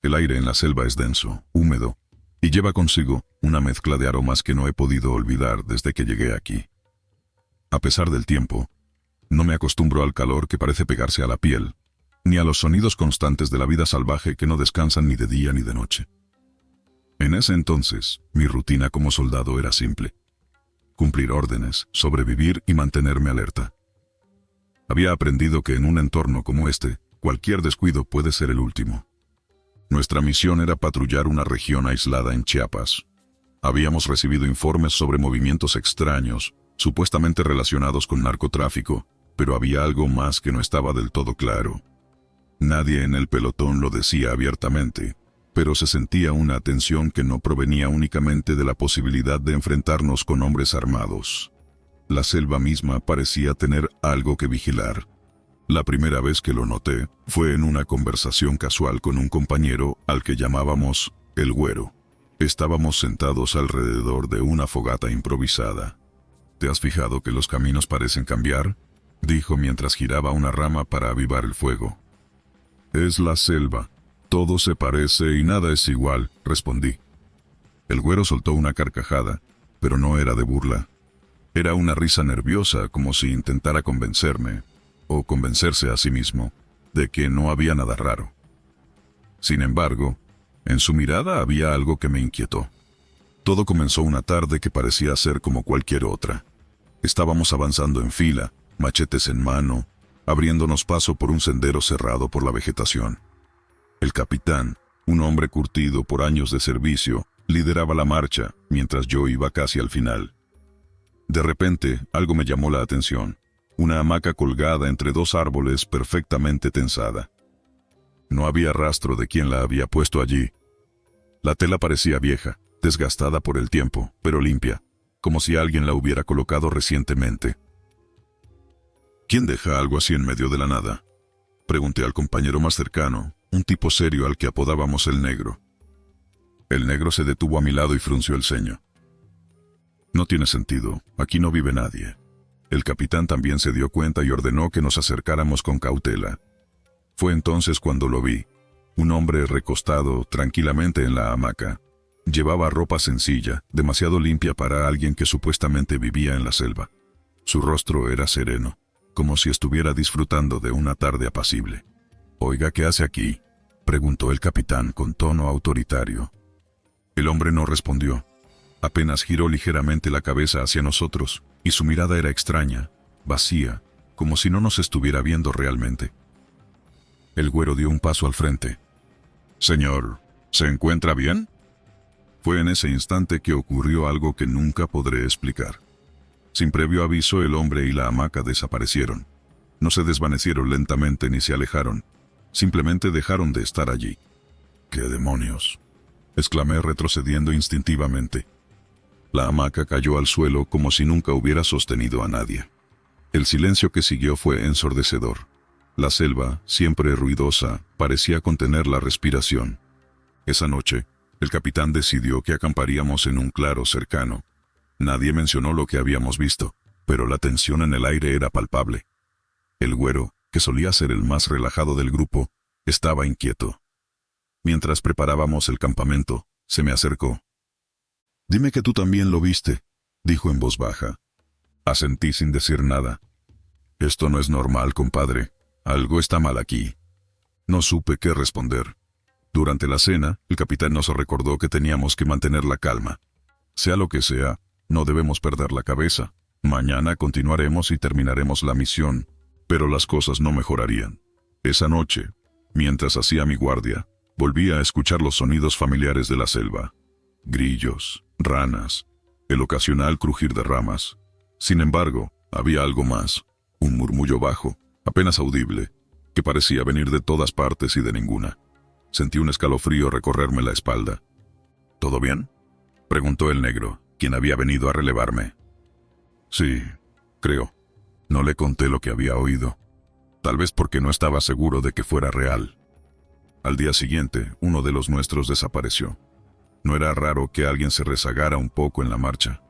El aire en la selva es denso, húmedo, y lleva consigo una mezcla de aromas que no he podido olvidar desde que llegué aquí. A pesar del tiempo, no me acostumbro al calor que parece pegarse a la piel, ni a los sonidos constantes de la vida salvaje que no descansan ni de día ni de noche. En ese entonces, mi rutina como soldado era simple: cumplir órdenes, sobrevivir y mantenerme alerta. Había aprendido que en un entorno como este, cualquier descuido puede ser el último. Nuestra misión era patrullar una región aislada en Chiapas. Habíamos recibido informes sobre movimientos extraños, supuestamente relacionados con narcotráfico, pero había algo más que no estaba del todo claro. Nadie en el pelotón lo decía abiertamente, pero se sentía una tensión que no provenía únicamente de la posibilidad de enfrentarnos con hombres armados. La selva misma parecía tener algo que vigilar. La primera vez que lo noté fue en una conversación casual con un compañero al que llamábamos el Güero. Estábamos sentados alrededor de una fogata improvisada. ¿Te has fijado que los caminos parecen cambiar?, dijo mientras giraba una rama para avivar el fuego. Es la selva. Todo se parece y nada es igual, respondí. El Güero soltó una carcajada, pero no era de burla. Era una risa nerviosa, como si intentara convencerme, o convencerse a sí mismo, de que no había nada raro. Sin embargo, en su mirada había algo que me inquietó. Todo comenzó una tarde que parecía ser como cualquier otra. Estábamos avanzando en fila, machetes en mano, abriéndonos paso por un sendero cerrado por la vegetación. El capitán, un hombre curtido por años de servicio, lideraba la marcha, mientras yo iba casi al final. De repente, algo me llamó la atención: una hamaca colgada entre dos árboles perfectamente tensada. No había rastro de quién la había puesto allí. La tela parecía vieja, desgastada por el tiempo, pero limpia, como si alguien la hubiera colocado recientemente. ¿Quién deja algo así en medio de la nada?, pregunté al compañero más cercano, un tipo serio al que apodábamos el Negro. El Negro se detuvo a mi lado y frunció el ceño. No tiene sentido, aquí no vive nadie. El capitán también se dio cuenta y ordenó que nos acercáramos con cautela. Fue entonces cuando lo vi: un hombre recostado tranquilamente en la hamaca. Llevaba ropa sencilla, demasiado limpia para alguien que supuestamente vivía en la selva. Su rostro era sereno, como si estuviera disfrutando de una tarde apacible. «Oiga, ¿qué hace aquí?», preguntó el capitán con tono autoritario. El hombre no respondió. Apenas giró ligeramente la cabeza hacia nosotros, y su mirada era extraña, vacía, como si no nos estuviera viendo realmente. El Güero dio un paso al frente. «Señor, ¿se encuentra bien?». Fue en ese instante que ocurrió algo que nunca podré explicar. Sin previo aviso, el hombre y la hamaca desaparecieron. No se desvanecieron lentamente ni se alejaron. Simplemente dejaron de estar allí. «¿Qué demonios?», exclamé retrocediendo instintivamente. La hamaca cayó al suelo como si nunca hubiera sostenido a nadie. El silencio que siguió fue ensordecedor. La selva, siempre ruidosa, parecía contener la respiración. Esa noche, el capitán decidió que acamparíamos en un claro cercano. Nadie mencionó lo que habíamos visto, pero la tensión en el aire era palpable. El Güero, que solía ser el más relajado del grupo, estaba inquieto. Mientras preparábamos el campamento, se me acercó. «Dime que tú también lo viste», dijo en voz baja. Asentí sin decir nada. «Esto no es normal, compadre. Algo está mal aquí». No supe qué responder. Durante la cena, el capitán nos recordó que teníamos que mantener la calma. Sea lo que sea, no debemos perder la cabeza. Mañana continuaremos y terminaremos la misión, pero las cosas no mejorarían. Esa noche, mientras hacía mi guardia, volví a escuchar los sonidos familiares de la selva: grillos, ranas, el ocasional crujir de ramas. Sin embargo, había algo más: un murmullo bajo, apenas audible, que parecía venir de todas partes y de ninguna. Sentí un escalofrío recorrerme la espalda. «¿Todo bien?», preguntó el Negro, quien había venido a relevarme. «Sí, creo». No le conté lo que había oído, tal vez porque no estaba seguro de que fuera real. Al día siguiente, uno de los nuestros desapareció. No era raro que alguien se rezagara un poco en la marcha,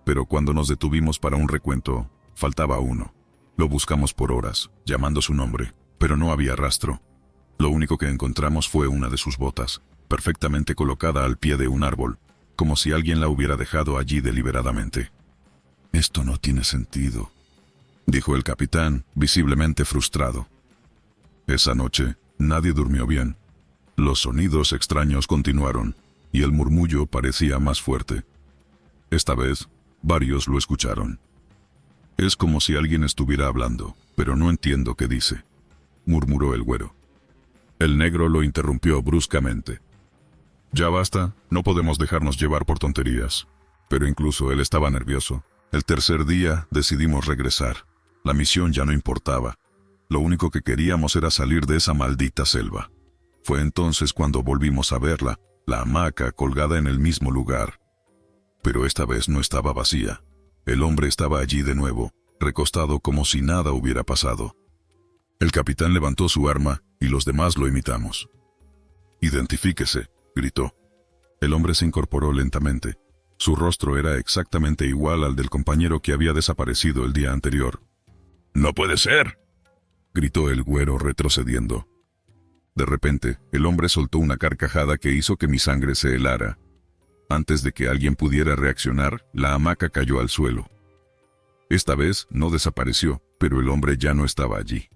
pero cuando nos detuvimos para un recuento, faltaba uno. Lo buscamos por horas, llamando su nombre, pero no había rastro. Lo único que encontramos fue una de sus botas, perfectamente colocada al pie de un árbol, como si alguien la hubiera dejado allí deliberadamente. «Esto no tiene sentido», dijo el capitán, visiblemente frustrado. Esa noche, nadie durmió bien. Los sonidos extraños continuaron, y el murmullo parecía más fuerte. Esta vez, varios lo escucharon. «Es como si alguien estuviera hablando, pero no entiendo qué dice», murmuró el güero. El negro lo interrumpió bruscamente. «Ya basta, no podemos dejarnos llevar por tonterías». Pero incluso él estaba nervioso. El tercer día decidimos regresar. La misión ya no importaba. Lo único que queríamos era salir de esa maldita selva. Fue entonces cuando volvimos a verla, la hamaca colgada en el mismo lugar. Pero esta vez no estaba vacía. El hombre estaba allí de nuevo, recostado como si nada hubiera pasado. El capitán levantó su arma y los demás lo imitamos. «Identifíquese», gritó. El hombre se incorporó lentamente. Su rostro era exactamente igual al del compañero que había desaparecido el día anterior. «¡No puede ser!», gritó el güero retrocediendo. De repente, el hombre soltó una carcajada que hizo que mi sangre se helara. Antes de que alguien pudiera reaccionar, la hamaca cayó al suelo. Esta vez no desapareció, pero el hombre ya no estaba allí.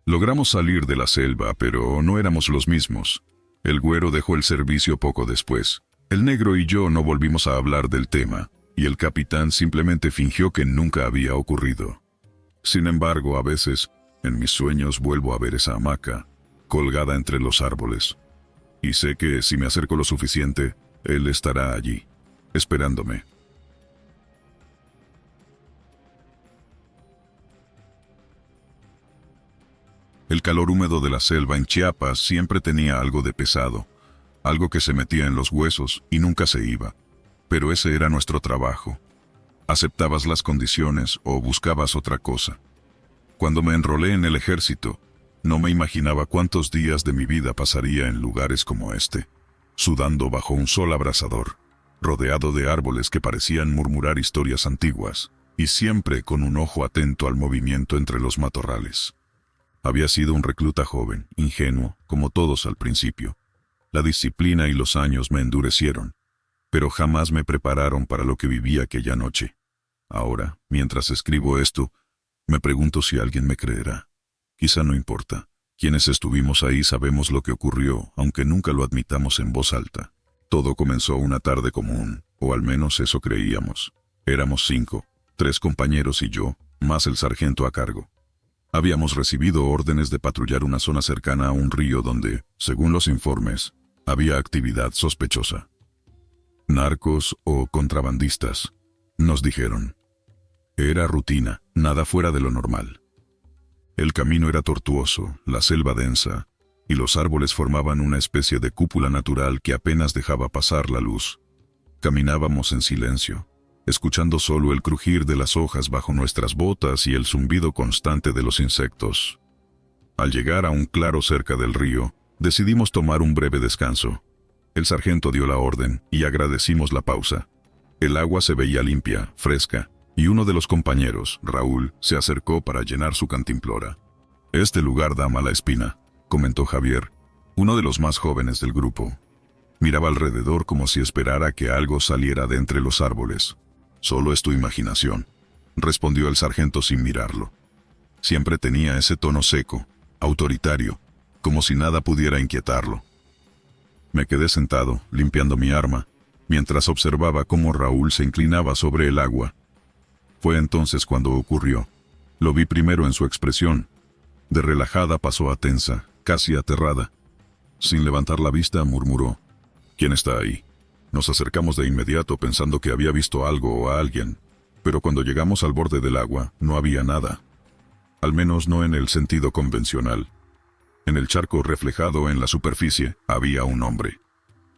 Logramos salir de la selva, pero no éramos los mismos. El güero dejó el servicio poco después. El negro y yo no volvimos a hablar del tema, y el capitán simplemente fingió que nunca había ocurrido. Sin embargo, a veces, en mis sueños vuelvo a ver esa hamaca, colgada entre los árboles. Y sé que si me acerco lo suficiente, él estará allí, esperándome. El calor húmedo de la selva en Chiapas siempre tenía algo de pesado, algo que se metía en los huesos y nunca se iba. Pero ese era nuestro trabajo. Aceptabas las condiciones o buscabas otra cosa. Cuando me enrolé en el ejército, no me imaginaba cuántos días de mi vida pasaría en lugares como este, sudando bajo un sol abrasador, rodeado de árboles que parecían murmurar historias antiguas, y siempre con un ojo atento al movimiento entre los matorrales. Había sido un recluta joven, ingenuo, como todos al principio. La disciplina y los años me endurecieron, pero jamás me prepararon para lo que viví aquella noche. Ahora, mientras escribo esto, me pregunto si alguien me creerá. Quizá no importa. Quienes estuvimos ahí sabemos lo que ocurrió, aunque nunca lo admitamos en voz alta. Todo comenzó una tarde común, o al menos eso creíamos. Éramos 5, 3 compañeros y yo, más el sargento a cargo. Habíamos recibido órdenes de patrullar una zona cercana a un río donde, según los informes, había actividad sospechosa. Narcos o contrabandistas, nos dijeron. Era rutina, nada fuera de lo normal. El camino era tortuoso, la selva densa, y los árboles formaban una especie de cúpula natural que apenas dejaba pasar la luz. Caminábamos en silencio, escuchando solo el crujir de las hojas bajo nuestras botas y el zumbido constante de los insectos. Al llegar a un claro cerca del río, decidimos tomar un breve descanso. El sargento dio la orden y agradecimos la pausa. El agua se veía limpia, fresca, y uno de los compañeros, Raúl, se acercó para llenar su cantimplora. «Este lugar da mala espina», comentó Javier, uno de los más jóvenes del grupo. Miraba alrededor como si esperara que algo saliera de entre los árboles. «Solo es tu imaginación», respondió el sargento sin mirarlo. Siempre tenía ese tono seco, autoritario, como si nada pudiera inquietarlo. Me quedé sentado, limpiando mi arma, mientras observaba cómo Raúl se inclinaba sobre el agua. Fue entonces cuando ocurrió. Lo vi primero en su expresión. De relajada pasó a tensa, casi aterrada. Sin levantar la vista, murmuró: «¿Quién está ahí?». Nos acercamos de inmediato pensando que había visto algo o a alguien, pero cuando llegamos al borde del agua, no había nada. Al menos no en el sentido convencional. En el charco reflejado en la superficie, había un hombre.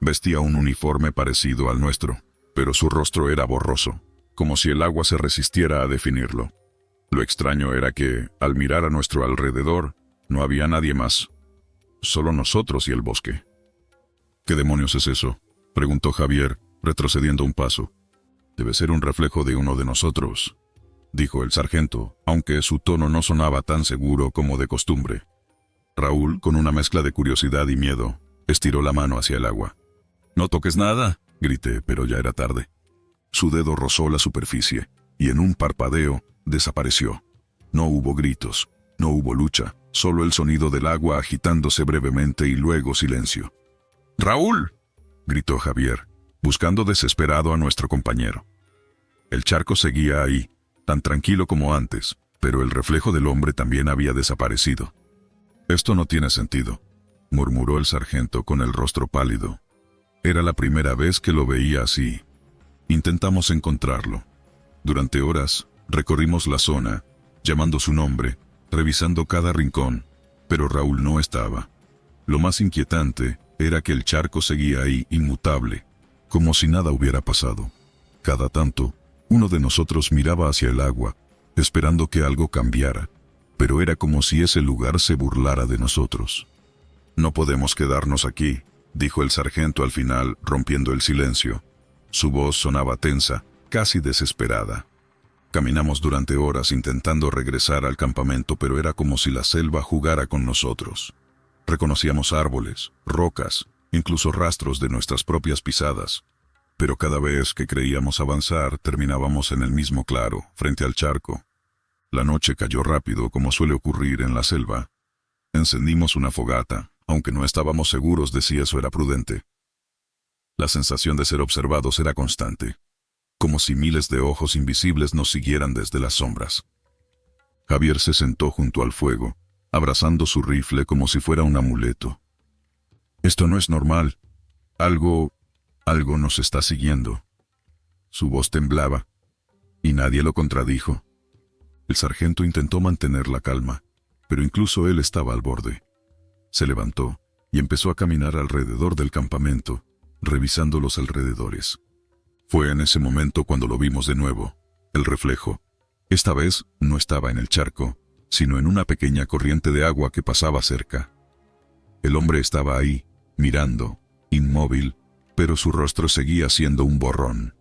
Vestía un uniforme parecido al nuestro, pero su rostro era borroso, como si el agua se resistiera a definirlo. Lo extraño era que, al mirar a nuestro alrededor, no había nadie más. Solo nosotros y el bosque. «¿Qué demonios es eso?», preguntó Javier, retrocediendo un paso. «Debe ser un reflejo de uno de nosotros», dijo el sargento, aunque su tono no sonaba tan seguro como de costumbre. Raúl, con una mezcla de curiosidad y miedo, estiró la mano hacia el agua. «No toques nada», grité, pero ya era tarde. Su dedo rozó la superficie, y en un parpadeo, desapareció. No hubo gritos, no hubo lucha, solo el sonido del agua agitándose brevemente y luego silencio. «¡Raúl!», gritó Javier, buscando desesperado a nuestro compañero. El charco seguía ahí, tan tranquilo como antes, pero el reflejo del hombre también había desaparecido. «Esto no tiene sentido», murmuró el sargento con el rostro pálido. Era la primera vez que lo veía así. Intentamos encontrarlo. Durante horas, recorrimos la zona, llamando su nombre, revisando cada rincón, pero Raúl no estaba. Lo más inquietante era que el charco seguía ahí inmutable, como si nada hubiera pasado. Cada tanto, uno de nosotros miraba hacia el agua, esperando que algo cambiara, pero era como si ese lugar se burlara de nosotros. «No podemos quedarnos aquí», dijo el sargento al final, rompiendo el silencio. Su voz sonaba tensa, casi desesperada. Caminamos durante horas intentando regresar al campamento, pero era como si la selva jugara con nosotros. Reconocíamos árboles, rocas, incluso rastros de nuestras propias pisadas. Pero cada vez que creíamos avanzar, terminábamos en el mismo claro, frente al charco. La noche cayó rápido, como suele ocurrir en la selva. Encendimos una fogata, aunque no estábamos seguros de si eso era prudente. La sensación de ser observados era constante, como si miles de ojos invisibles nos siguieran desde las sombras. Javier se sentó junto al fuego, abrazando su rifle como si fuera un amuleto. «Esto no es normal. Algo nos está siguiendo». Su voz temblaba, y nadie lo contradijo. El sargento intentó mantener la calma, pero incluso él estaba al borde. Se levantó y empezó a caminar alrededor del campamento, revisando los alrededores. Fue en ese momento cuando lo vimos de nuevo. El reflejo, esta vez, no estaba en el charco, sino en una pequeña corriente de agua que pasaba cerca. El hombre estaba ahí, mirando, inmóvil, pero su rostro seguía siendo un borrón.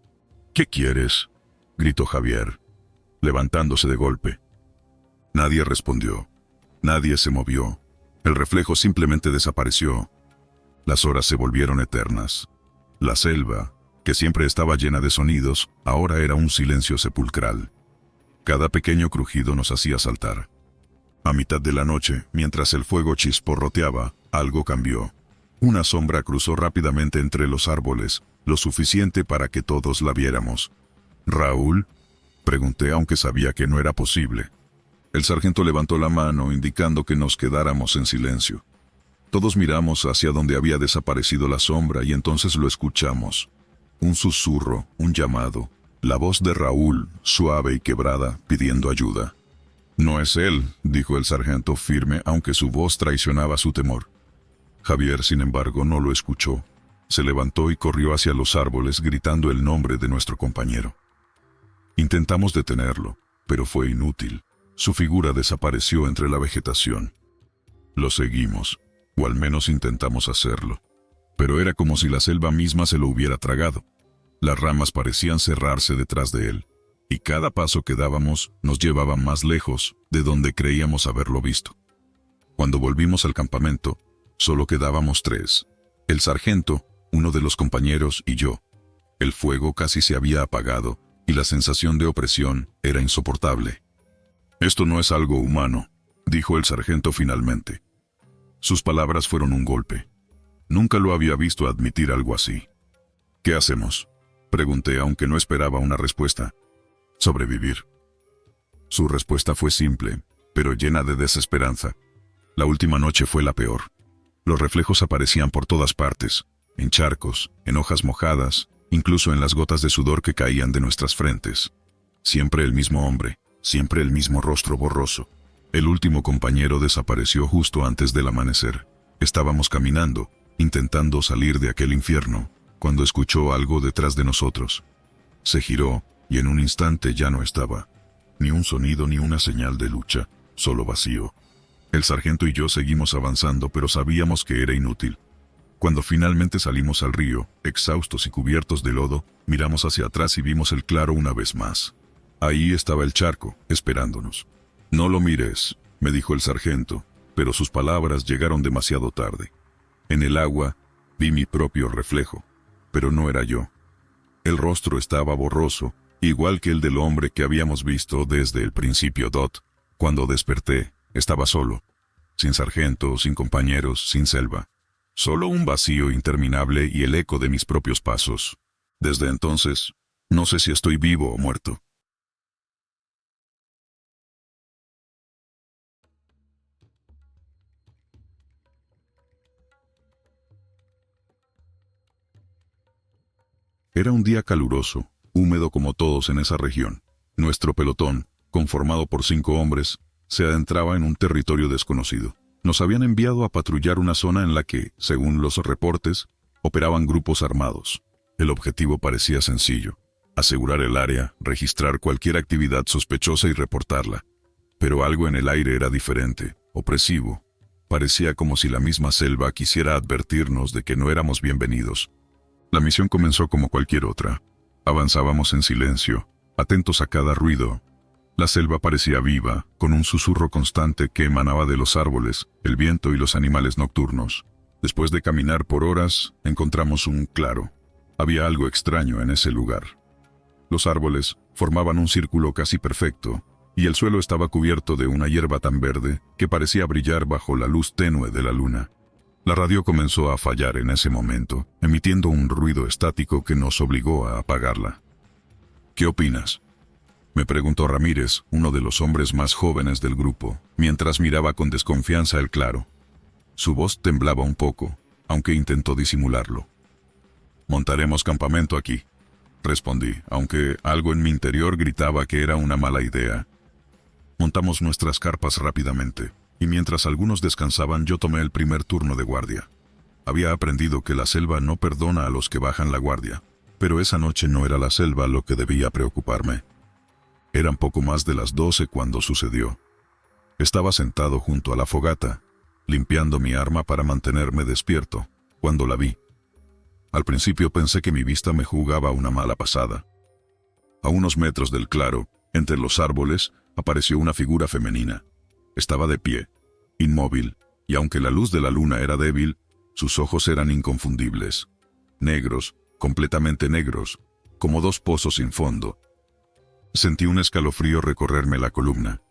«¿Qué quieres?», gritó Javier, levantándose de golpe. Nadie respondió. Nadie se movió. El reflejo simplemente desapareció. Las horas se volvieron eternas. La selva, que siempre estaba llena de sonidos, ahora era un silencio sepulcral. Cada pequeño crujido nos hacía saltar. A mitad de la noche, mientras el fuego chisporroteaba, algo cambió. Una sombra cruzó rápidamente entre los árboles, lo suficiente para que todos la viéramos. «¿Raúl?», pregunté, aunque sabía que no era posible. El sargento levantó la mano, indicando que nos quedáramos en silencio. Todos miramos hacia donde había desaparecido la sombra y entonces lo escuchamos. Un susurro, un llamado, la voz de Raúl, suave y quebrada, pidiendo ayuda. «No es él», dijo el sargento firme, aunque su voz traicionaba su temor. Javier, sin embargo, no lo escuchó. Se levantó y corrió hacia los árboles, gritando el nombre de nuestro compañero. Intentamos detenerlo, pero fue inútil. Su figura desapareció entre la vegetación. Lo seguimos, o al menos intentamos hacerlo, pero era como si la selva misma se lo hubiera tragado. Las ramas parecían cerrarse detrás de él, y cada paso que dábamos nos llevaba más lejos de donde creíamos haberlo visto. Cuando volvimos al campamento, solo quedábamos tres: el sargento, uno de los compañeros y yo. El fuego casi se había apagado, y la sensación de opresión era insoportable. «Esto no es algo humano», dijo el sargento finalmente. Sus palabras fueron un golpe. Nunca lo había visto admitir algo así. «¿Qué hacemos?», pregunté, aunque no esperaba una respuesta. «Sobrevivir». Su respuesta fue simple, pero llena de desesperanza. La última noche fue la peor. Los reflejos aparecían por todas partes, en charcos, en hojas mojadas, incluso en las gotas de sudor que caían de nuestras frentes. Siempre el mismo hombre, siempre el mismo rostro borroso. El último compañero desapareció justo antes del amanecer. Estábamos caminando, intentando salir de aquel infierno, cuando escuchó algo detrás de nosotros. Se giró, y en un instante ya no estaba. Ni un sonido ni una señal de lucha, solo vacío. El sargento y yo seguimos avanzando, pero sabíamos que era inútil. Cuando finalmente salimos al río, exhaustos y cubiertos de lodo, miramos hacia atrás y vimos el claro una vez más. Ahí estaba el charco, esperándonos. «No lo mires», me dijo el sargento, pero sus palabras llegaron demasiado tarde. En el agua vi mi propio reflejo, pero no era yo. El rostro estaba borroso, igual que el del hombre que habíamos visto desde el principio. Cuando desperté, estaba solo, sin sargento, sin compañeros, sin selva. Solo un vacío interminable y el eco de mis propios pasos. Desde entonces, no sé si estoy vivo o muerto. Era un día caluroso, húmedo como todos en esa región. Nuestro pelotón, conformado por 5 hombres, se adentraba en un territorio desconocido. Nos habían enviado a patrullar una zona en la que, según los reportes, operaban grupos armados. El objetivo parecía sencillo: asegurar el área, registrar cualquier actividad sospechosa y reportarla. Pero algo en el aire era diferente, opresivo. Parecía como si la misma selva quisiera advertirnos de que no éramos bienvenidos. La misión comenzó como cualquier otra. Avanzábamos en silencio, atentos a cada ruido. La selva parecía viva, con un susurro constante que emanaba de los árboles, el viento y los animales nocturnos. Después de caminar por horas, encontramos un claro. Había algo extraño en ese lugar. Los árboles formaban un círculo casi perfecto, y el suelo estaba cubierto de una hierba tan verde que parecía brillar bajo la luz tenue de la luna. La radio comenzó a fallar en ese momento, emitiendo un ruido estático que nos obligó a apagarla. ¿Qué opinas?, me preguntó Ramírez, uno de los hombres más jóvenes del grupo, mientras miraba con desconfianza el claro. Su voz temblaba un poco, aunque intentó disimularlo. «Montaremos campamento aquí», respondí, aunque algo en mi interior gritaba que era una mala idea. Montamos nuestras carpas rápidamente, y mientras algunos descansaban yo tomé el primer turno de guardia. Había aprendido que la selva no perdona a los que bajan la guardia, pero esa noche no era la selva lo que debía preocuparme. Eran poco más de las 12 cuando sucedió. Estaba sentado junto a la fogata, limpiando mi arma para mantenerme despierto, cuando la vi. Al principio pensé que mi vista me jugaba una mala pasada. A unos metros del claro, entre los árboles, apareció una figura femenina. Estaba de pie, inmóvil, y aunque la luz de la luna era débil, sus ojos eran inconfundibles. Negros, completamente negros, como 2 pozos sin fondo. Sentí un escalofrío recorrerme la columna.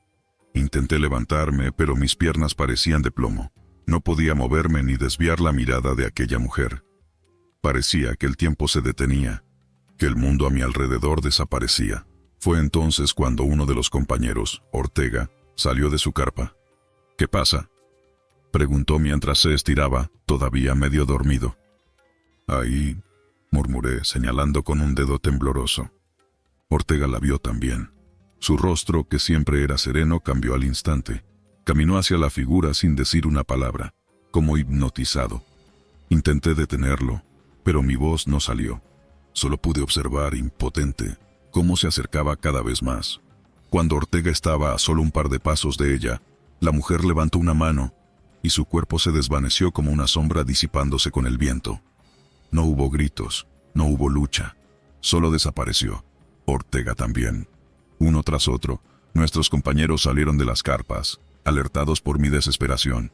Intenté levantarme, pero mis piernas parecían de plomo. No podía moverme ni desviar la mirada de aquella mujer. Parecía que el tiempo se detenía, que el mundo a mi alrededor desaparecía. Fue entonces cuando uno de los compañeros, Ortega, salió de su carpa. «¿Qué pasa?», preguntó mientras se estiraba, todavía medio dormido. «Ahí», murmuré, señalando con un dedo tembloroso. Ortega la vio también. Su rostro, que siempre era sereno, cambió al instante. Caminó hacia la figura sin decir una palabra, como hipnotizado. Intenté detenerlo, pero mi voz no salió. Solo pude observar, impotente, cómo se acercaba cada vez más. Cuando Ortega estaba a solo un par de pasos de ella, la mujer levantó una mano, y su cuerpo se desvaneció como una sombra disipándose con el viento. No hubo gritos, no hubo lucha, solo desapareció. Ortega también. Uno tras otro, nuestros compañeros salieron de las carpas, alertados por mi desesperación.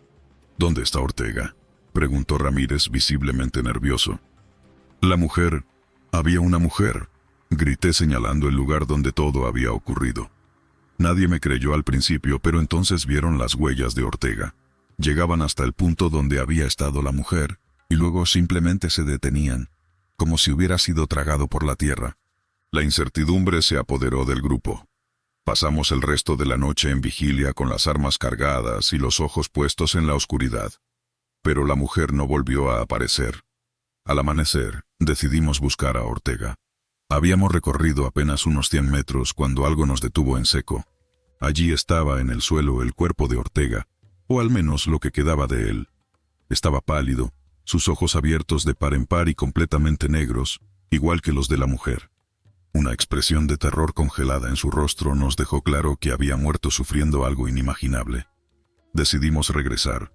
«¿Dónde está Ortega?», preguntó Ramírez, visiblemente nervioso. «La mujer. Había una mujer», grité señalando el lugar donde todo había ocurrido. Nadie me creyó al principio, pero entonces vieron las huellas de Ortega. Llegaban hasta el punto donde había estado la mujer, y luego simplemente se detenían, como si hubiera sido tragado por la tierra. La incertidumbre se apoderó del grupo. Pasamos el resto de la noche en vigilia con las armas cargadas y los ojos puestos en la oscuridad. Pero la mujer no volvió a aparecer. Al amanecer, decidimos buscar a Ortega. Habíamos recorrido apenas unos 100 metros cuando algo nos detuvo en seco. Allí estaba en el suelo el cuerpo de Ortega, o al menos lo que quedaba de él. Estaba pálido, sus ojos abiertos de par en par y completamente negros, igual que los de la mujer. Una expresión de terror congelada en su rostro nos dejó claro que había muerto sufriendo algo inimaginable. Decidimos regresar.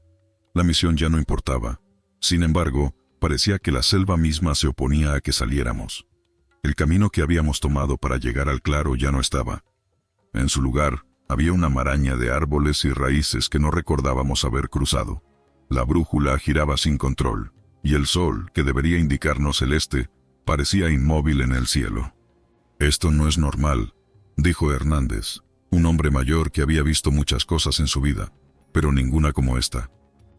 La misión ya no importaba. Sin embargo, parecía que la selva misma se oponía a que saliéramos. El camino que habíamos tomado para llegar al claro ya no estaba. En su lugar, Había una maraña de árboles y raíces que no recordábamos haber cruzado. La brújula giraba sin control, y el sol, que debería indicarnos el este, parecía inmóvil en el cielo. «Esto no es normal», dijo Hernández, un hombre mayor que había visto muchas cosas en su vida, pero ninguna como esta.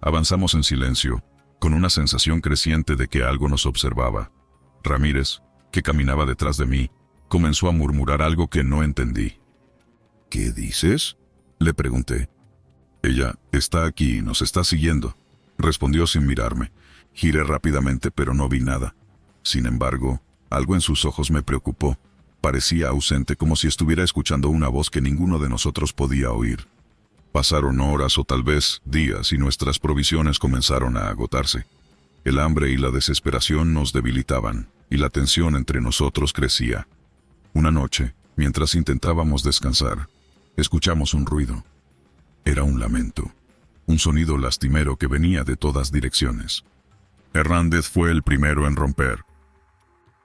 Avanzamos en silencio, con una sensación creciente de que algo nos observaba. Ramírez, que caminaba detrás de mí, comenzó a murmurar algo que no entendí. «¿Qué dices?», le pregunté. «Ella está aquí y nos está siguiendo», respondió sin mirarme. Giré rápidamente, pero no vi nada. Sin embargo, algo en sus ojos me preocupó. Parecía ausente, como si estuviera escuchando una voz que ninguno de nosotros podía oír. Pasaron horas o tal vez días y nuestras provisiones comenzaron a agotarse. El hambre y la desesperación nos debilitaban, y la tensión entre nosotros crecía. Una noche, mientras intentábamos descansar, escuchamos un ruido. Era un lamento, un sonido lastimero que venía de todas direcciones. Hernández fue el primero en romper.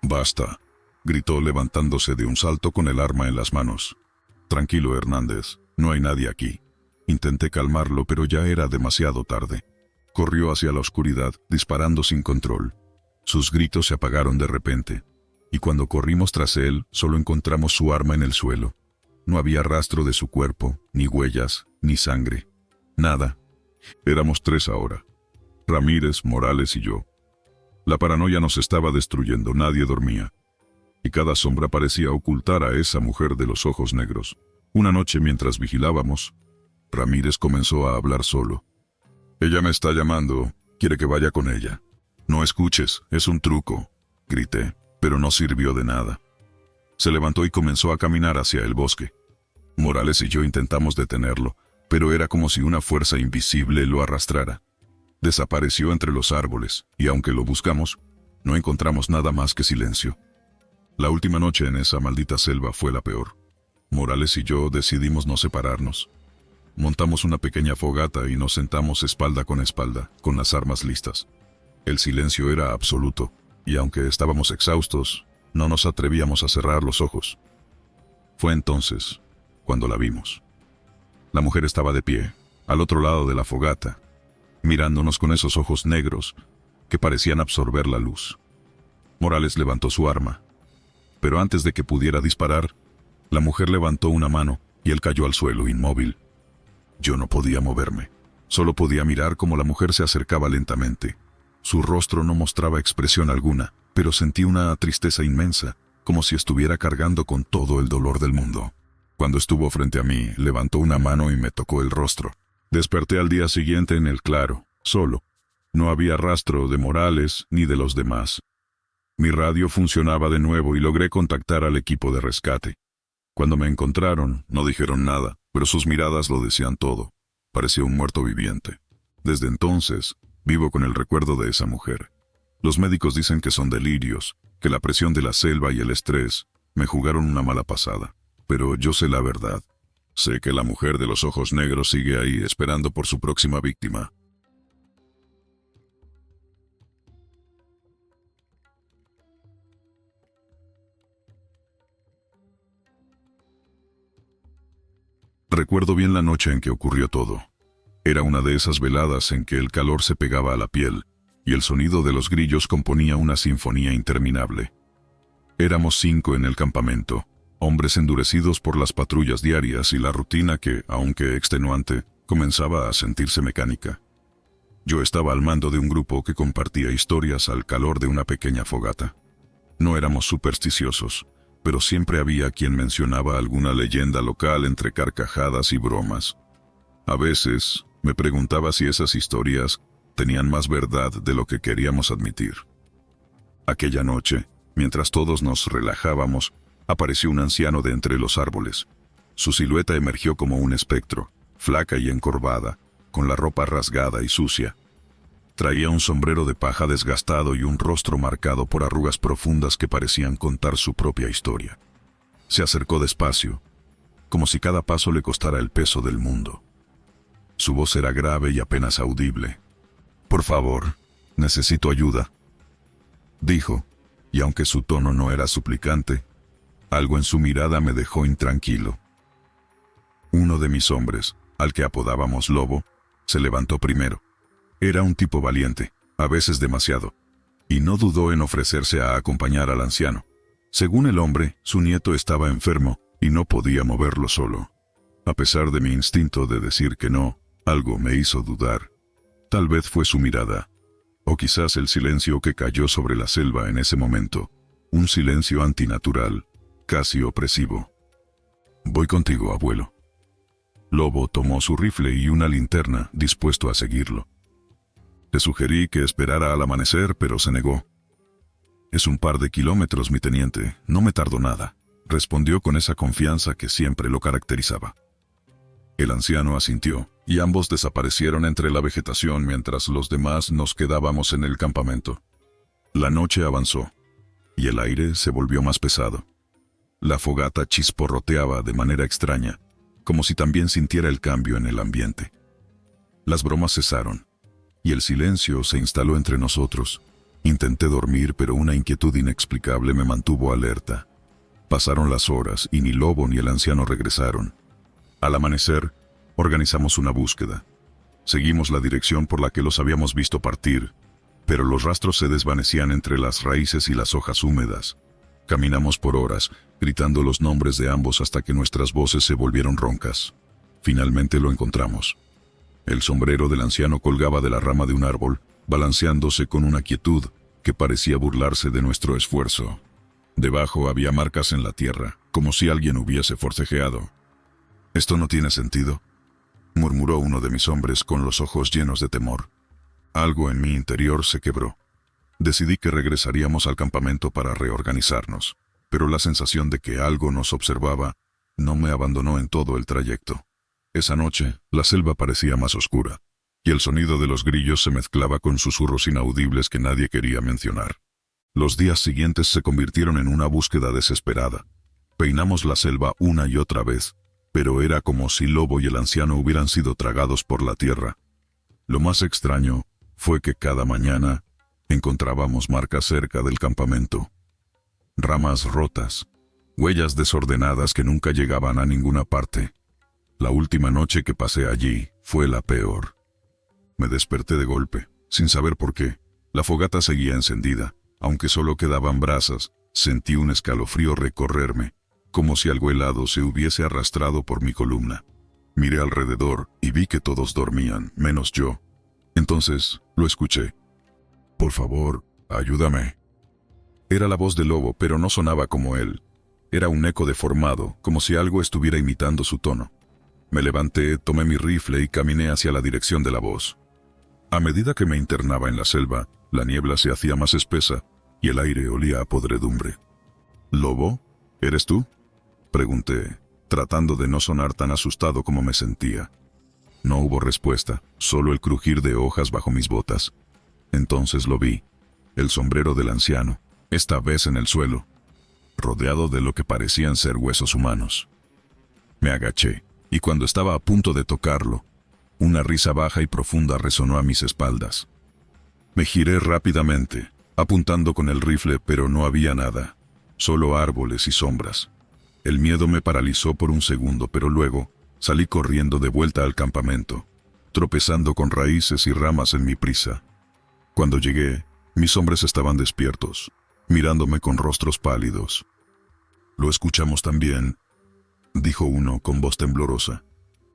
«Basta», gritó levantándose de un salto con el arma en las manos. «Tranquilo, Hernández, no hay nadie aquí». Intenté calmarlo, pero ya era demasiado tarde. Corrió hacia la oscuridad, disparando sin control. Sus gritos se apagaron de repente, y cuando corrimos tras él, solo encontramos su arma en el suelo. No había rastro de su cuerpo, ni huellas, ni sangre. Nada. Éramos 3 ahora: Ramírez, Morales y yo. La paranoia nos estaba destruyendo, nadie dormía. Y cada sombra parecía ocultar a esa mujer de los ojos negros. Una noche, mientras vigilábamos, Ramírez comenzó a hablar solo. «Ella me está llamando, quiere que vaya con ella». «No escuches, es un truco», grité, pero no sirvió de nada. Se levantó y comenzó a caminar hacia el bosque. Morales y yo intentamos detenerlo, pero era como si una fuerza invisible lo arrastrara. Desapareció entre los árboles, y aunque lo buscamos, no encontramos nada más que silencio. La última noche en esa maldita selva fue la peor. Morales y yo decidimos no separarnos. Montamos una pequeña fogata y nos sentamos espalda, con las armas listas. El silencio era absoluto, y aunque estábamos exhaustos, no nos atrevíamos a cerrar los ojos. Fue entonces cuando la vimos. La mujer estaba de pie, al otro lado de la fogata, mirándonos con esos ojos negros que parecían absorber la luz. Morales levantó su arma, pero antes de que pudiera disparar, la mujer levantó una mano y él cayó al suelo inmóvil. Yo no podía moverme, solo podía mirar cómo la mujer se acercaba lentamente. Su rostro no mostraba expresión alguna, pero sentí una tristeza inmensa, como si estuviera cargando con todo el dolor del mundo. Cuando estuvo frente a mí, levantó una mano y me tocó el rostro. Desperté al día siguiente en el claro, solo. No había rastro de Morales ni de los demás. Mi radio funcionaba de nuevo y logré contactar al equipo de rescate. Cuando me encontraron, no dijeron nada, pero sus miradas lo decían todo. Parecía un muerto viviente. Desde entonces, vivo con el recuerdo de esa mujer. Los médicos dicen que son delirios, que la presión de la selva y el estrés me jugaron una mala pasada. Pero yo sé la verdad. Sé que la mujer de los ojos negros sigue ahí esperando por su próxima víctima. Recuerdo bien la noche en que ocurrió todo. Era una de esas veladas en que el calor se pegaba a la piel y el sonido de los grillos componía una sinfonía interminable. Éramos 5 en el campamento, hombres endurecidos por las patrullas diarias y la rutina que, aunque extenuante, comenzaba a sentirse mecánica. Yo estaba al mando de un grupo que compartía historias al calor de una pequeña fogata. No éramos supersticiosos, pero siempre había quien mencionaba alguna leyenda local entre carcajadas y bromas. A veces me preguntaba si esas historias tenían más verdad de lo que queríamos admitir. Aquella noche, mientras todos nos relajábamos, apareció un anciano de entre los árboles. Su silueta emergió como un espectro, flaca y encorvada, con la ropa rasgada y sucia. Traía un sombrero de paja desgastado y un rostro marcado por arrugas profundas que parecían contar su propia historia. Se acercó despacio, como si cada paso le costara el peso del mundo. Su voz era grave y apenas audible. «Por favor, necesito ayuda», dijo, y aunque su tono no era suplicante, algo en su mirada me dejó intranquilo. Uno de mis hombres, al que apodábamos Lobo, se levantó primero. Era un tipo valiente, a veces demasiado, y no dudó en ofrecerse a acompañar al anciano. Según el hombre, su nieto estaba enfermo y no podía moverlo solo. A pesar de mi instinto de decir que no, algo me hizo dudar. Tal vez fue su mirada, o quizás el silencio que cayó sobre la selva en ese momento, un silencio antinatural, casi opresivo. «Voy contigo, abuelo». Lobo tomó su rifle y una linterna, dispuesto a seguirlo. Le sugerí que esperara al amanecer, pero se negó. «Es un par de kilómetros, mi teniente, no me tardo nada», respondió con esa confianza que siempre lo caracterizaba. El anciano asintió, y ambos desaparecieron entre la vegetación mientras los demás nos quedábamos en el campamento. La noche avanzó, y el aire se volvió más pesado. La fogata chisporroteaba de manera extraña, como si también sintiera el cambio en el ambiente. Las bromas cesaron, y el silencio se instaló entre nosotros. Intenté dormir, pero una inquietud inexplicable me mantuvo alerta. Pasaron las horas y ni Lobo ni el anciano regresaron. Al amanecer, organizamos una búsqueda. Seguimos la dirección por la que los habíamos visto partir, pero los rastros se desvanecían entre las raíces y las hojas húmedas. Caminamos por horas, gritando los nombres de ambos hasta que nuestras voces se volvieron roncas. Finalmente lo encontramos. El sombrero del anciano colgaba de la rama de un árbol, balanceándose con una quietud que parecía burlarse de nuestro esfuerzo. Debajo había marcas en la tierra, como si alguien hubiese forcejeado. «Esto no tiene sentido», murmuró uno de mis hombres con los ojos llenos de temor. Algo en mi interior se quebró. Decidí que regresaríamos al campamento para reorganizarnos, pero la sensación de que algo nos observaba no me abandonó en todo el trayecto. Esa noche, la selva parecía más oscura, y el sonido de los grillos se mezclaba con susurros inaudibles que nadie quería mencionar. Los días siguientes se convirtieron en una búsqueda desesperada. Peinamos la selva una y otra vez, pero era como si Lobo y el anciano hubieran sido tragados por la tierra. Lo más extraño fue que cada mañana encontrábamos marcas cerca del campamento. Ramas rotas, huellas desordenadas que nunca llegaban a ninguna parte. La última noche que pasé allí fue la peor. Me desperté de golpe, sin saber por qué. La fogata seguía encendida, aunque solo quedaban brasas. Sentí un escalofrío recorrerme, como si algo helado se hubiese arrastrado por mi columna. Miré alrededor y vi que todos dormían, menos yo. Entonces lo escuché. «Por favor, ayúdame». Era la voz de Lobo, pero no sonaba como él. Era un eco deformado, como si algo estuviera imitando su tono. Me levanté, tomé mi rifle y caminé hacia la dirección de la voz. A medida que me internaba en la selva, la niebla se hacía más espesa y el aire olía a podredumbre. «¿Lobo? ¿Eres tú?», pregunté, tratando de no sonar tan asustado como me sentía. No hubo respuesta, solo el crujir de hojas bajo mis botas. Entonces lo vi, el sombrero del anciano, esta vez en el suelo, rodeado de lo que parecían ser huesos humanos. Me agaché, y cuando estaba a punto de tocarlo, una risa baja y profunda resonó a mis espaldas. Me giré rápidamente, apuntando con el rifle, pero no había nada, solo árboles y sombras. El miedo me paralizó por un segundo, pero luego salí corriendo de vuelta al campamento, tropezando con raíces y ramas en mi prisa. Cuando llegué, mis hombres estaban despiertos, mirándome con rostros pálidos. «Lo escuchamos también», dijo uno con voz temblorosa.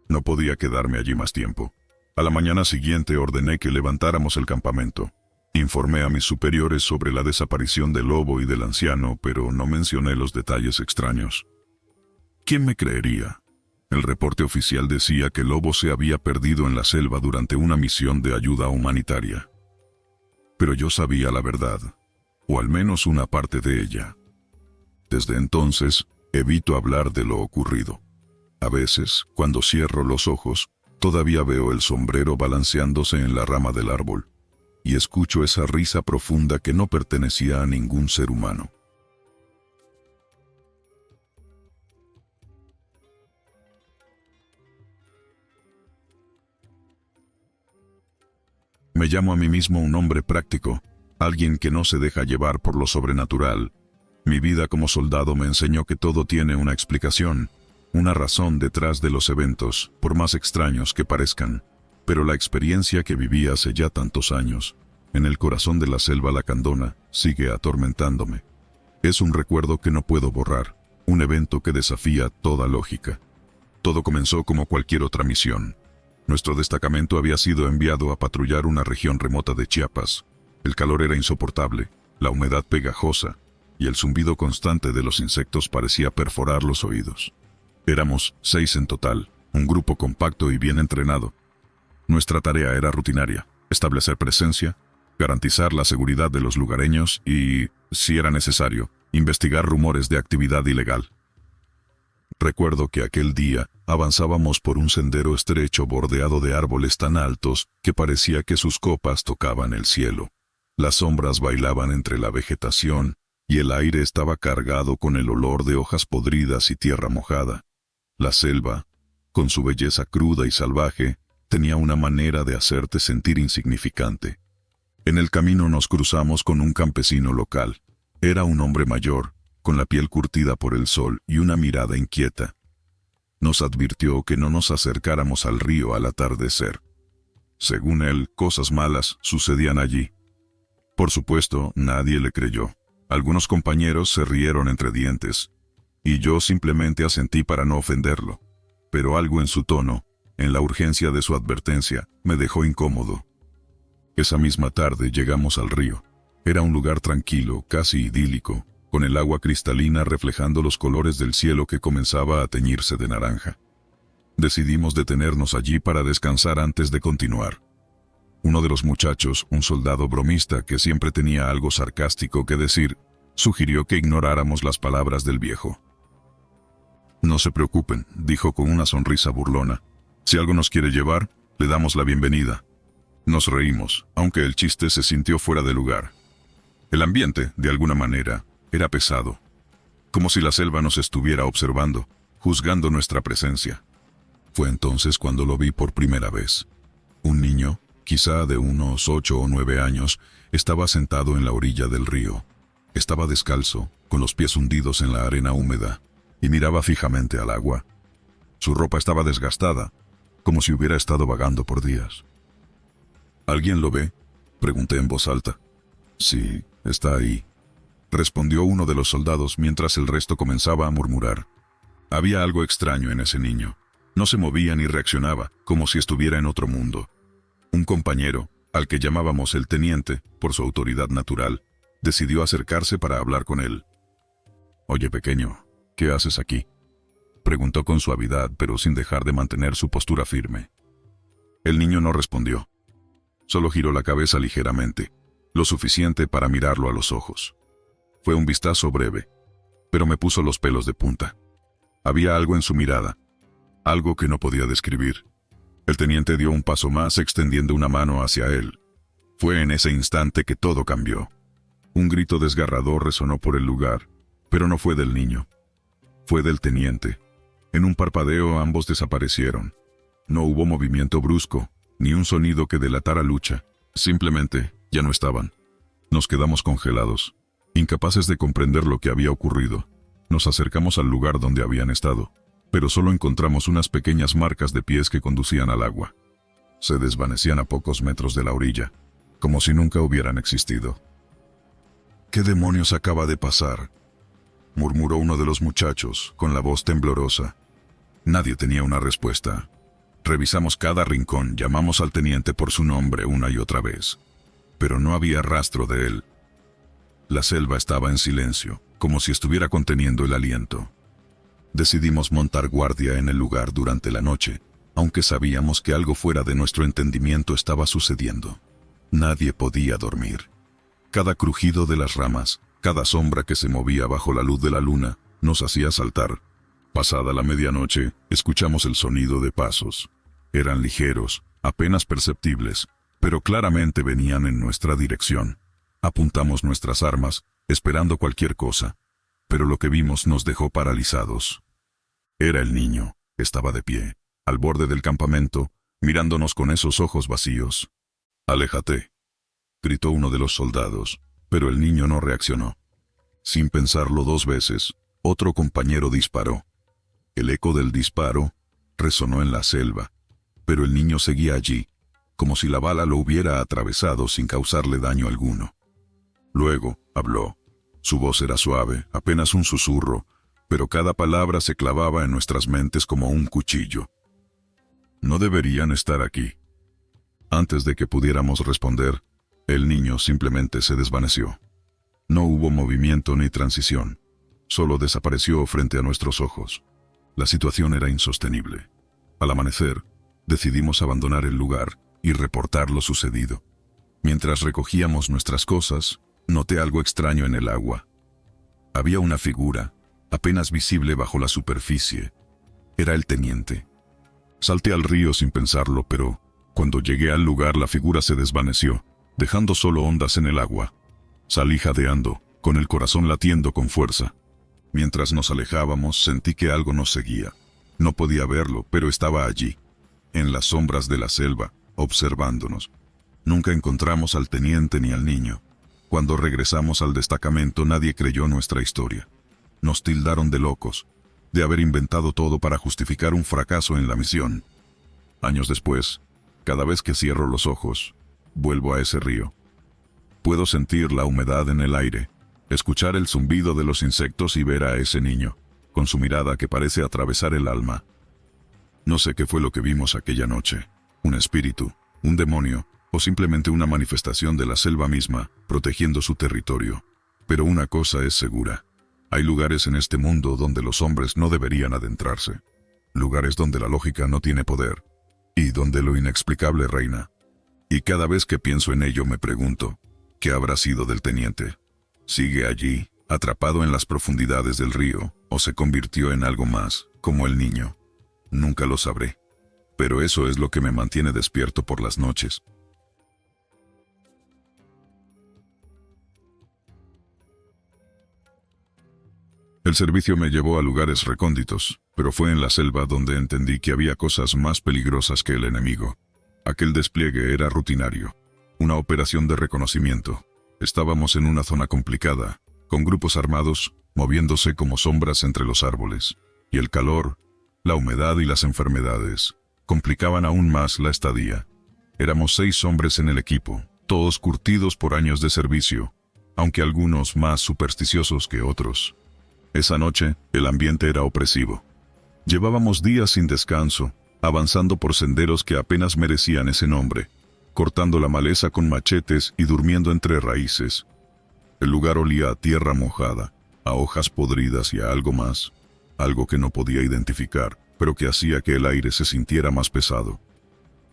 No podía quedarme allí más tiempo. A la mañana siguiente ordené que levantáramos el campamento. Informé a mis superiores sobre la desaparición del Lobo y del anciano, pero no mencioné los detalles extraños. ¿Quién me creería? El reporte oficial decía que Lobo se había perdido en la selva durante una misión de ayuda humanitaria. Pero yo sabía la verdad, o al menos una parte de ella. Desde entonces, evito hablar de lo ocurrido. A veces, cuando cierro los ojos, todavía veo el sombrero balanceándose en la rama del árbol, y escucho esa risa profunda que no pertenecía a ningún ser humano. Me llamo a mí mismo un hombre práctico, alguien que no se deja llevar por lo sobrenatural. Mi vida como soldado me enseñó que todo tiene una explicación, una razón detrás de los eventos, por más extraños que parezcan. Pero la experiencia que viví hace ya tantos años, en el corazón de la selva lacandona, sigue atormentándome. Es un recuerdo que no puedo borrar, un evento que desafía toda lógica. Todo comenzó como cualquier otra misión. Nuestro destacamento había sido enviado a patrullar una región remota de Chiapas. El calor era insoportable, la humedad pegajosa, y el zumbido constante de los insectos parecía perforar los oídos. Éramos 6 en total, un grupo compacto y bien entrenado. Nuestra tarea era rutinaria: establecer presencia, garantizar la seguridad de los lugareños y, si era necesario, investigar rumores de actividad ilegal. Recuerdo que aquel día avanzábamos por un sendero estrecho bordeado de árboles tan altos que parecía que sus copas tocaban el cielo. Las sombras bailaban entre la vegetación y el aire estaba cargado con el olor de hojas podridas y tierra mojada. La selva, con su belleza cruda y salvaje, tenía una manera de hacerte sentir insignificante. En el camino nos cruzamos con un campesino local. Era un hombre mayor, con la piel curtida por el sol y una mirada inquieta. Nos advirtió que no nos acercáramos al río al atardecer. Según él, cosas malas sucedían allí. Por supuesto, nadie le creyó. Algunos compañeros se rieron entre dientes, y yo simplemente asentí para no ofenderlo. Pero algo en su tono, en la urgencia de su advertencia, me dejó incómodo. Esa misma tarde llegamos al río. Era un lugar tranquilo, casi idílico, con el agua cristalina reflejando los colores del cielo que comenzaba a teñirse de naranja. Decidimos detenernos allí para descansar antes de continuar. Uno de los muchachos, un soldado bromista que siempre tenía algo sarcástico que decir, sugirió que ignoráramos las palabras del viejo. «No se preocupen», dijo con una sonrisa burlona. «Si algo nos quiere llevar, le damos la bienvenida». Nos reímos, aunque el chiste se sintió fuera de lugar. El ambiente, de alguna manera, era pesado, como si la selva nos estuviera observando, juzgando nuestra presencia. Fue entonces cuando lo vi por primera vez. Un niño, quizá de unos 8 o 9 años, estaba sentado en la orilla del río. Estaba descalzo, con los pies hundidos en la arena húmeda, y miraba fijamente al agua. Su ropa estaba desgastada, como si hubiera estado vagando por días. «¿Alguien lo ve?», pregunté en voz alta. «Sí, está ahí», respondió uno de los soldados mientras el resto comenzaba a murmurar. Había algo extraño en ese niño. No se movía ni reaccionaba, como si estuviera en otro mundo. Un compañero, al que llamábamos el teniente, por su autoridad natural, decidió acercarse para hablar con él. «Oye, pequeño, ¿qué haces aquí?», preguntó con suavidad, pero sin dejar de mantener su postura firme. El niño no respondió. Solo giró la cabeza ligeramente, lo suficiente para mirarlo a los ojos. Fue un vistazo breve, pero me puso los pelos de punta. Había algo en su mirada, algo que no podía describir. El teniente dio un paso más extendiendo una mano hacia él. Fue en ese instante que todo cambió. Un grito desgarrador resonó por el lugar, pero no fue del niño. Fue del teniente. En un parpadeo ambos desaparecieron. No hubo movimiento brusco, ni un sonido que delatara lucha. Simplemente, ya no estaban. Nos quedamos congelados, incapaces de comprender lo que había ocurrido. Nos acercamos al lugar donde habían estado, pero solo encontramos unas pequeñas marcas de pies que conducían al agua. Se desvanecían a pocos metros de la orilla, como si nunca hubieran existido. «¿Qué demonios acaba de pasar?», murmuró uno de los muchachos, con la voz temblorosa. Nadie tenía una respuesta. Revisamos cada rincón, llamamos al teniente por su nombre una y otra vez, pero no había rastro de él. La selva estaba en silencio, como si estuviera conteniendo el aliento. Decidimos montar guardia en el lugar durante la noche, aunque sabíamos que algo fuera de nuestro entendimiento estaba sucediendo. Nadie podía dormir. Cada crujido de las ramas, cada sombra que se movía bajo la luz de la luna, nos hacía saltar. Pasada la medianoche, escuchamos el sonido de pasos. Eran ligeros, apenas perceptibles, pero claramente venían en nuestra dirección. Apuntamos nuestras armas, esperando cualquier cosa, pero lo que vimos nos dejó paralizados. Era el niño. Estaba de pie, al borde del campamento, mirándonos con esos ojos vacíos. «Aléjate», gritó uno de los soldados, pero el niño no reaccionó. Sin pensarlo 2 veces, otro compañero disparó. El eco del disparo resonó en la selva, pero el niño seguía allí, como si la bala lo hubiera atravesado sin causarle daño alguno. Luego habló. Su voz era suave, apenas un susurro, pero cada palabra se clavaba en nuestras mentes como un cuchillo. No deberían estar aquí. Antes de que pudiéramos responder, el niño simplemente se desvaneció. No hubo movimiento ni transición, solo desapareció frente a nuestros ojos. La situación era insostenible. Al amanecer, decidimos abandonar el lugar y reportar lo sucedido. Mientras recogíamos nuestras cosas, noté algo extraño en el agua. Había una figura, apenas visible bajo la superficie. Era el teniente. Salté al río sin pensarlo, pero cuando llegué al lugar la figura se desvaneció, dejando solo ondas en el agua. Salí jadeando, con el corazón latiendo con fuerza. Mientras nos alejábamos, sentí que algo nos seguía. No podía verlo, pero estaba allí, en las sombras de la selva, observándonos. Nunca encontramos al teniente ni al niño. Cuando regresamos al destacamento, nadie creyó nuestra historia. Nos tildaron de locos, de haber inventado todo para justificar un fracaso en la misión. Años después, cada vez que cierro los ojos, vuelvo a ese río. Puedo sentir la humedad en el aire, escuchar el zumbido de los insectos y ver a ese niño, con su mirada que parece atravesar el alma. No sé qué fue lo que vimos aquella noche, un espíritu, un demonio, o simplemente una manifestación de la selva misma, protegiendo su territorio. Pero una cosa es segura. Hay lugares en este mundo donde los hombres no deberían adentrarse. Lugares donde la lógica no tiene poder, y donde lo inexplicable reina. Y cada vez que pienso en ello me pregunto, ¿qué habrá sido del teniente? ¿Sigue allí, atrapado en las profundidades del río, o se convirtió en algo más, como el niño? Nunca lo sabré. Pero eso es lo que me mantiene despierto por las noches. El servicio me llevó a lugares recónditos, pero fue en la selva donde entendí que había cosas más peligrosas que el enemigo. Aquel despliegue era rutinario, una operación de reconocimiento. Estábamos en una zona complicada, con grupos armados, moviéndose como sombras entre los árboles, y el calor, la humedad y las enfermedades complicaban aún más la estadía. Éramos 6 hombres en el equipo, todos curtidos por años de servicio, aunque algunos más supersticiosos que otros. Esa noche, el ambiente era opresivo. Llevábamos días sin descanso, avanzando por senderos que apenas merecían ese nombre, cortando la maleza con machetes y durmiendo entre raíces. El lugar olía a tierra mojada, a hojas podridas y a algo más, algo que no podía identificar, pero que hacía que el aire se sintiera más pesado.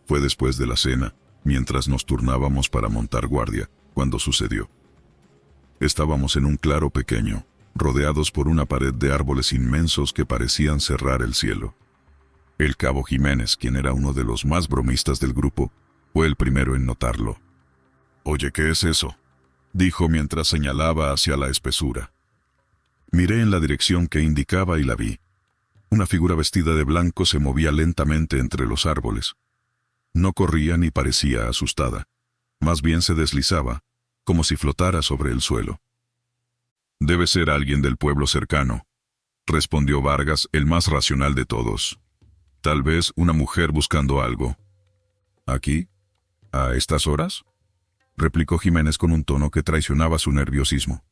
Fue después de la cena, mientras nos turnábamos para montar guardia, cuando sucedió. Estábamos en un claro pequeño, rodeados por una pared de árboles inmensos que parecían cerrar el cielo. El cabo Jiménez, quien era uno de los más bromistas del grupo, fue el primero en notarlo. «Oye, ¿qué es eso?», dijo mientras señalaba hacia la espesura. Miré en la dirección que indicaba y la vi. Una figura vestida de blanco se movía lentamente entre los árboles. No corría ni parecía asustada. Más bien se deslizaba, como si flotara sobre el suelo. «Debe ser alguien del pueblo cercano», respondió Vargas, el más racional de todos. «Tal vez una mujer buscando algo». «¿Aquí? ¿A estas horas?», replicó Jiménez con un tono que traicionaba su nerviosismo.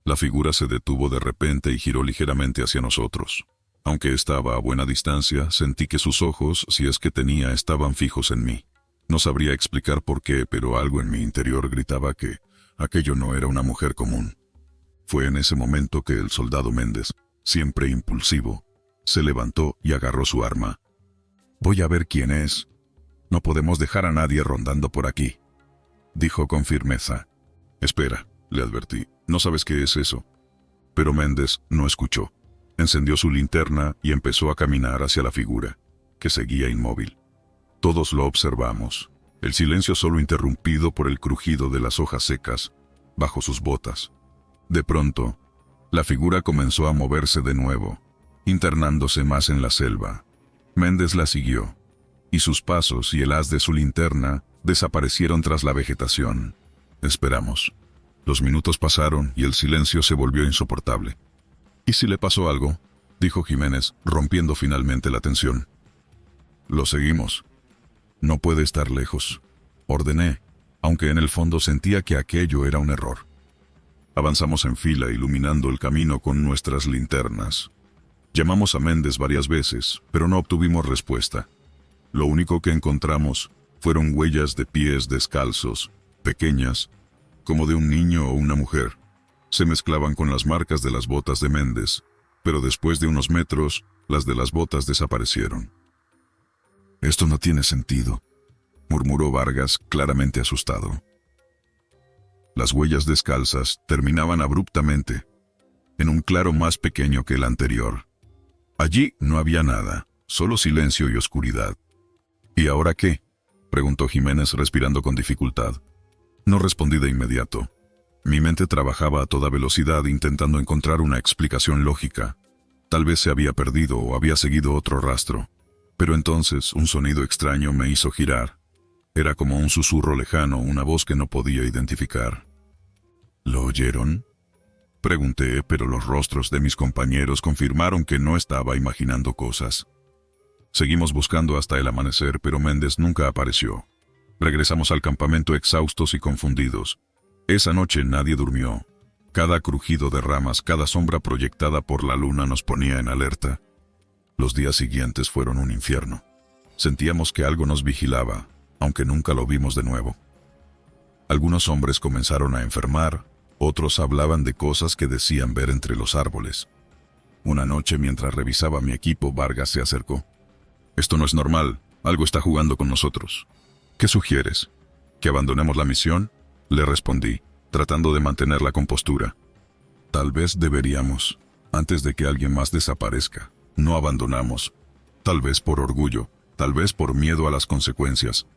La figura se detuvo de repente y giró ligeramente hacia nosotros. Aunque estaba a buena distancia, sentí que sus ojos, si es que tenía, estaban fijos en mí. No sabría explicar por qué, pero algo en mi interior gritaba que aquello no era una mujer común. Fue en ese momento que el soldado Méndez, siempre impulsivo, se levantó y agarró su arma. «Voy a ver quién es. No podemos dejar a nadie rondando por aquí», dijo con firmeza. «Espera», le advertí, «no sabes qué es eso». Pero Méndez no escuchó. Encendió su linterna y empezó a caminar hacia la figura, que seguía inmóvil. Todos lo observamos, el silencio solo interrumpido por el crujido de las hojas secas bajo sus botas. De pronto, la figura comenzó a moverse de nuevo, internándose más en la selva. Méndez la siguió, y sus pasos y el haz de su linterna desaparecieron tras la vegetación. Esperamos. Los minutos pasaron y el silencio se volvió insoportable. «¿Y si le pasó algo?», dijo Jiménez, rompiendo finalmente la tensión. Lo seguimos. No puede estar lejos, ordené, aunque en el fondo sentía que aquello era un error. Avanzamos en fila iluminando el camino con nuestras linternas. Llamamos a Méndez varias veces, pero no obtuvimos respuesta. Lo único que encontramos fueron huellas de pies descalzos, pequeñas, como de un niño o una mujer. Se mezclaban con las marcas de las botas de Méndez, pero después de unos metros, las de las botas desaparecieron. «Esto no tiene sentido», murmuró Vargas, claramente asustado. Las huellas descalzas terminaban abruptamente, en un claro más pequeño que el anterior. Allí no había nada, solo silencio y oscuridad. «¿Y ahora qué?», preguntó Jiménez respirando con dificultad. No respondí de inmediato. Mi mente trabajaba a toda velocidad intentando encontrar una explicación lógica. Tal vez se había perdido o había seguido otro rastro. Pero entonces un sonido extraño me hizo girar. Era como un susurro lejano, una voz que no podía identificar. «¿Lo oyeron?», pregunté, pero los rostros de mis compañeros confirmaron que no estaba imaginando cosas. Seguimos buscando hasta el amanecer, pero Méndez nunca apareció. Regresamos al campamento exhaustos y confundidos. Esa noche nadie durmió. Cada crujido de ramas, cada sombra proyectada por la luna nos ponía en alerta. Los días siguientes fueron un infierno. Sentíamos que algo nos vigilaba, aunque nunca lo vimos de nuevo. Algunos hombres comenzaron a enfermar, otros hablaban de cosas que decían ver entre los árboles. Una noche, mientras revisaba mi equipo, Vargas se acercó. «Esto no es normal, algo está jugando con nosotros». «¿Qué sugieres? ¿Que abandonemos la misión?», le respondí, tratando de mantener la compostura. «Tal vez deberíamos, antes de que alguien más desaparezca. No abandonamos. Tal vez por orgullo, tal vez por miedo a las consecuencias.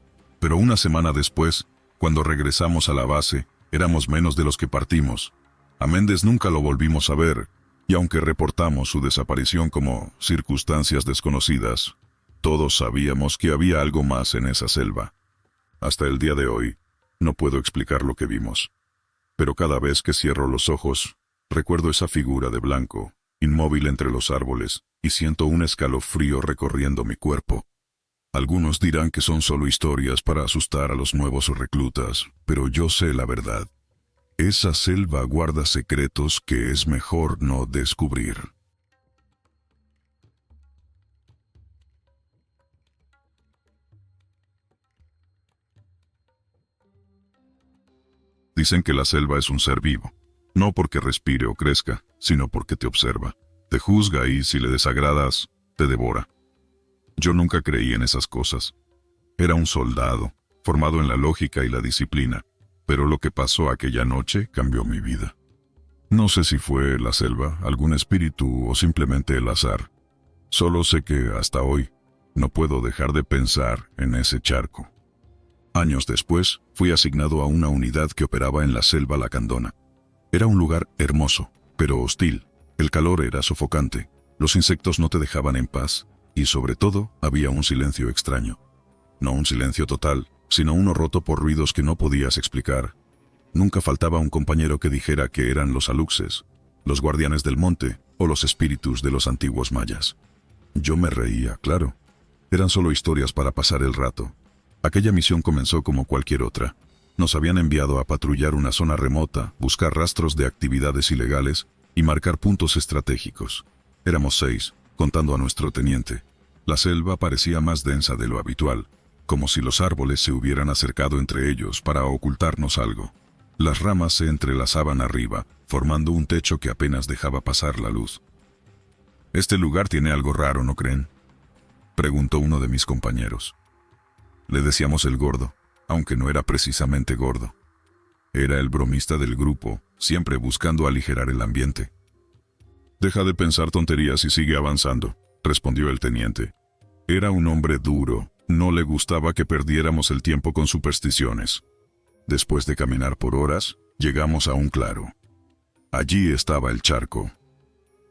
Pero una semana después, cuando regresamos a la base, éramos menos de los que partimos. A Méndez nunca lo volvimos a ver, y aunque reportamos su desaparición como circunstancias desconocidas, todos sabíamos que había algo más en esa selva. Hasta el día de hoy, no puedo explicar lo que vimos. Pero cada vez que cierro los ojos, recuerdo esa figura de blanco, inmóvil entre los árboles, y siento un escalofrío recorriendo mi cuerpo. Algunos dirán que son solo historias para asustar a los nuevos reclutas, pero yo sé la verdad. Esa selva guarda secretos que es mejor no descubrir. Dicen que la selva es un ser vivo, no porque respire o crezca, sino porque te observa, te juzga y si le desagradas, te devora. Yo nunca creí en esas cosas. Era un soldado, formado en la lógica y la disciplina, pero lo que pasó aquella noche cambió mi vida. No sé si fue la selva, algún espíritu o simplemente el azar. Solo sé que hasta hoy no puedo dejar de pensar en ese charco. Años después, fui asignado a una unidad que operaba en la selva lacandona. Era un lugar hermoso, pero hostil. El calor era sofocante, los insectos no te dejaban en paz, y sobre todo, había un silencio extraño. No un silencio total, sino uno roto por ruidos que no podías explicar. Nunca faltaba un compañero que dijera que eran los aluxes, los guardianes del monte o los espíritus de los antiguos mayas. Yo me reía, claro. Eran solo historias para pasar el rato. Aquella misión comenzó como cualquier otra. Nos habían enviado a patrullar una zona remota, buscar rastros de actividades ilegales y marcar puntos estratégicos. Éramos 6, contando a nuestro teniente. La selva parecía más densa de lo habitual, como si los árboles se hubieran acercado entre ellos para ocultarnos algo. Las ramas se entrelazaban arriba, formando un techo que apenas dejaba pasar la luz. «Este lugar tiene algo raro, ¿no creen?», preguntó uno de mis compañeros. Le decíamos el gordo, aunque no era precisamente gordo. Era el bromista del grupo, siempre buscando aligerar el ambiente. «Deja de pensar tonterías y sigue avanzando», respondió el teniente. Era un hombre duro, no le gustaba que perdiéramos el tiempo con supersticiones. Después de caminar por horas, llegamos a un claro. Allí estaba el charco.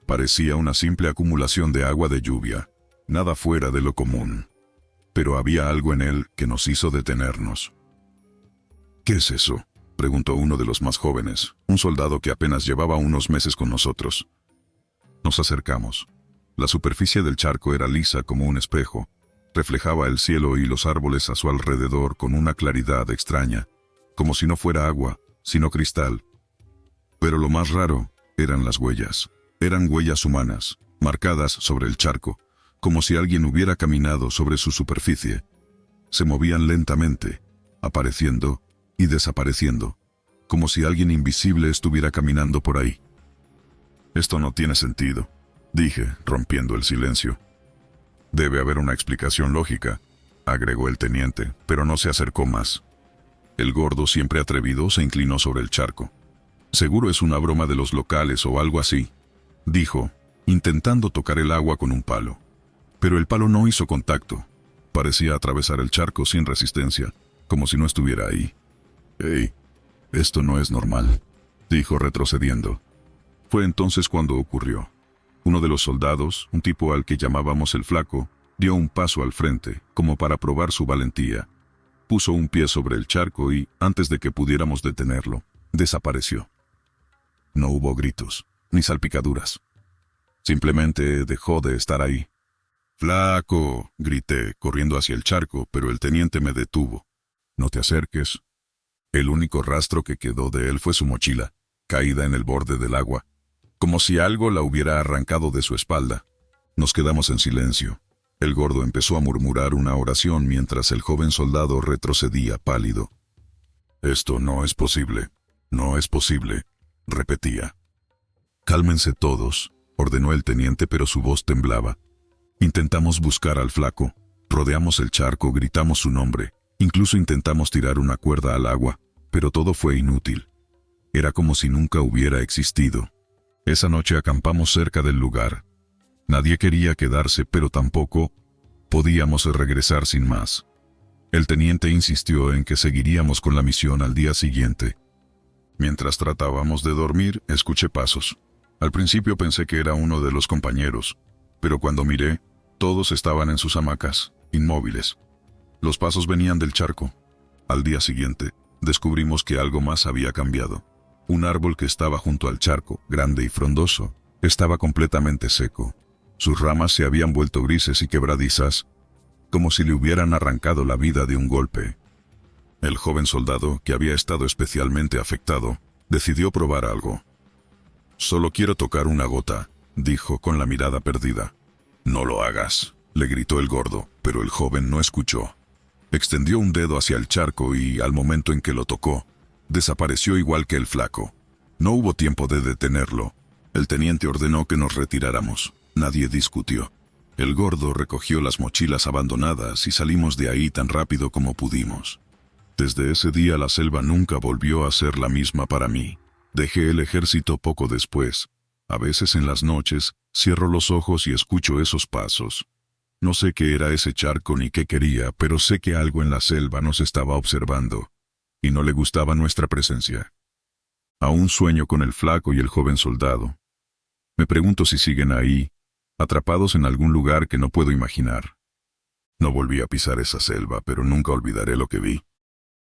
Parecía una simple acumulación de agua de lluvia, nada fuera de lo común. Pero había algo en él que nos hizo detenernos. «¿Qué es eso?», preguntó uno de los más jóvenes, un soldado que apenas llevaba unos meses con nosotros. Nos acercamos. La superficie del charco era lisa como un espejo, reflejaba el cielo y los árboles a su alrededor con una claridad extraña, como si no fuera agua, sino cristal. Pero lo más raro eran las huellas. Eran huellas humanas, marcadas sobre el charco, como si alguien hubiera caminado sobre su superficie. Se movían lentamente, apareciendo y desapareciendo, como si alguien invisible estuviera caminando por ahí. Esto no tiene sentido, dije, rompiendo el silencio. Debe haber una explicación lógica, agregó el teniente, pero no se acercó más. El gordo, siempre atrevido, se inclinó sobre el charco. Seguro es una broma de los locales o algo así, dijo, intentando tocar el agua con un palo. Pero el palo no hizo contacto. Parecía atravesar el charco sin resistencia, como si no estuviera ahí. «Hey, esto no es normal», dijo retrocediendo. Fue entonces cuando ocurrió. Uno de los soldados, un tipo al que llamábamos el Flaco, dio un paso al frente, como para probar su valentía. Puso un pie sobre el charco y, antes de que pudiéramos detenerlo, desapareció. No hubo gritos, ni salpicaduras. Simplemente dejó de estar ahí. «¡Flaco!», grité, corriendo hacia el charco, pero el teniente me detuvo. «No te acerques». El único rastro que quedó de él fue su mochila, caída en el borde del agua, como si algo la hubiera arrancado de su espalda. Nos quedamos en silencio. El gordo empezó a murmurar una oración mientras el joven soldado retrocedía pálido. «Esto no es posible, no es posible», repetía. «Cálmense todos», ordenó el teniente, pero su voz temblaba. Intentamos buscar al Flaco, rodeamos el charco, gritamos su nombre, incluso intentamos tirar una cuerda al agua, pero todo fue inútil. Era como si nunca hubiera existido. Esa noche acampamos cerca del lugar. Nadie quería quedarse, pero tampoco podíamos regresar sin más. El teniente insistió en que seguiríamos con la misión al día siguiente. Mientras tratábamos de dormir, escuché pasos. Al principio pensé que era uno de los compañeros, pero cuando miré, todos estaban en sus hamacas, inmóviles. Los pasos venían del charco. Al día siguiente, descubrimos que algo más había cambiado. Un árbol que estaba junto al charco, grande y frondoso, estaba completamente seco. Sus ramas se habían vuelto grises y quebradizas, como si le hubieran arrancado la vida de un golpe. El joven soldado, que había estado especialmente afectado, decidió probar algo. «Solo quiero tocar una gota», dijo con la mirada perdida. «No lo hagas», le gritó el gordo, pero el joven no escuchó. Extendió un dedo hacia el charco y, al momento en que lo tocó, desapareció igual que el Flaco. No hubo tiempo de detenerlo. El teniente ordenó que nos retiráramos. Nadie discutió. El gordo recogió las mochilas abandonadas y salimos de ahí tan rápido como pudimos. Desde ese día la selva nunca volvió a ser la misma para mí. Dejé el ejército poco después. A veces en las noches cierro los ojos y escucho esos pasos. No sé qué era ese charco ni qué quería, pero sé que algo en la selva nos estaba observando, y no le gustaba nuestra presencia. Aún sueño con el Flaco y el joven soldado. Me pregunto si siguen ahí, atrapados en algún lugar que no puedo imaginar. No volví a pisar esa selva, pero nunca olvidaré lo que vi.